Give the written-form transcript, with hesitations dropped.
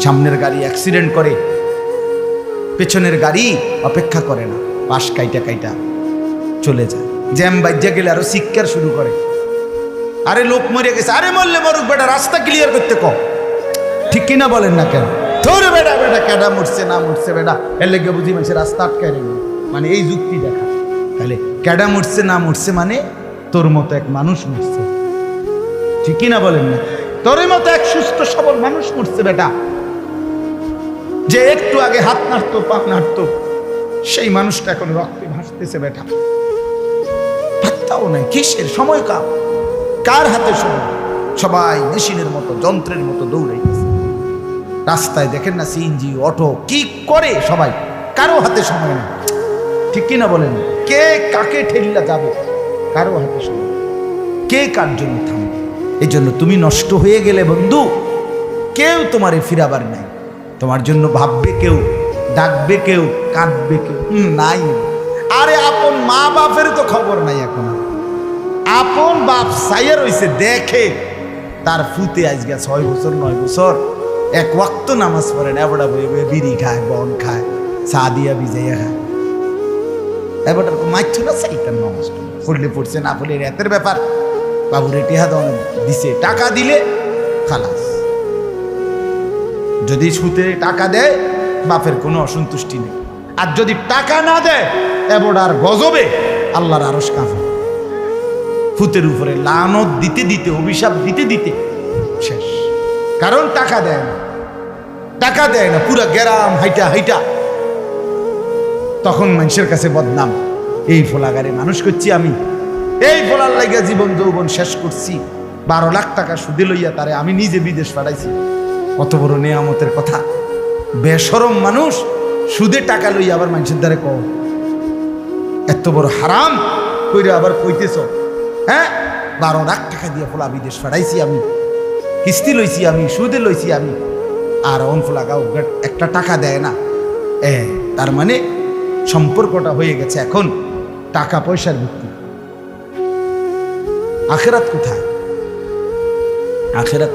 সামনের গাড়ি অ্যাক্সিডেন্ট করে, পেছনের গাড়ি অপেক্ষা করে না, পাশ কাইটা কাইটা চলে যায়। জ্যাম বাজ্যা গেলে আরো চিৎকার শুরু করে, আরে লোক মরে গেছে, আরে মরলে মরুক বেটা, রাস্তা ক্লিয়ার করতে কম। ঠিক কিনা বলেন না কেন? ধরে বেটা বেটা কেডা মরছে না মরছে বেটা, এর লেগে বুঝি মানুষের রাস্তা আটকায় রেখে, মানে এই যুক্তি দেখা। তাহলে কেডা মরছে না মরছে মানে তোর মতো এক মানুষ মরছে। ঠিক কিনা বলেন না? তোর মতো এক সুস্থ সবল মানুষ মরছে বেটা, যে একটু আগে হাত নাড়তো পা নাড়তো, সেই মানুষটা এখন রক্তে ভাসতেছে বেটা। ভাবতাও নাই কিসের সময়, কার হাতে সময়? সবাই মেশিনের মতো যন্ত্রের মতো দৌড়াইতেছে। রাস্তায় দেখেন না সিএনজি অটো কি করে সবাই, কারো হাতে সময় নেই। ঠিক কিনা বলেন? কে কাকে ঠেলিয়া যাবে, কারো হাতে সময় নেই। কে কার জন্য থামবে? এই জন্য তুমি নষ্ট হয়ে গেলে বন্ধু, কেউ তোমারে ফিরাবার নাই। তোমার জন্য ভাববে কেউ, ডাকবে কেউ, কাঁদবে কেউ নাই। আরে আপন মা বাপের তো খবর নাই এখন। আপন বাপ সাইয়া রইছে, দেখে তার ফুতে আজকে 6 বছর 9 বছর এক ওয়াক্ত নামাজ পড়ে না, এবড়া বয়ে বয়ে বিড়ি খায়, বন খায়, চা দিয়া ভিজাইয়া খায়। এবারটা মাইছ না চাইতাম নামাজ পড়লে পড়ছে, না পড়লে রাতের ব্যাপার। বাবুরে টিহা দিছে, টাকা দিলে খালাস। যদি সুতে টাকা দেয় বাপের কোনো অসন্তুষ্টি নেই, আর যদি টাকা না দেয় এবড়ার গজবে আল্লাহর আরশ কাঁপে। ফুতের উপরে লানত দিতে দিতে, অভিশাপ দিতে দিতে শেষ। কারণ টাকা দেয় না, টাকা দেয় না, পুরা গ্রাম হাইটা হাইটা তখন মানুষের কাছে বদনাম। এই ফোলাগারে মানুষ করছি আমি, এই ফোলার লাগিয়া জীবন যৌবন শেষ করছি, 12 লাখ টাকা সুদে লইয়া তারে আমি নিজে বিদেশ পাঠাইছি। কত বড় নেয়ামতের কথা। বেশরম মানুষ সুদে টাকা লইয়া আবার মানুষের দ্বারে কও, এত বড় হারাম কইরা আবার কইতেছ। হ্যাঁ, 12 লাখ টাকা দিয়ে ফোলা বিদেশ পাঠাইছি আমি, কিস্তি লইছি আমি, সুদে লইছি আমি, আর অন ফোলা গাও একটা টাকা দেয় না। তার মানে সম্পর্কটা হয়ে গেছে এখন টাকা পয়সার ভিত্তি। আখেরাত কোথায়? আখেরাত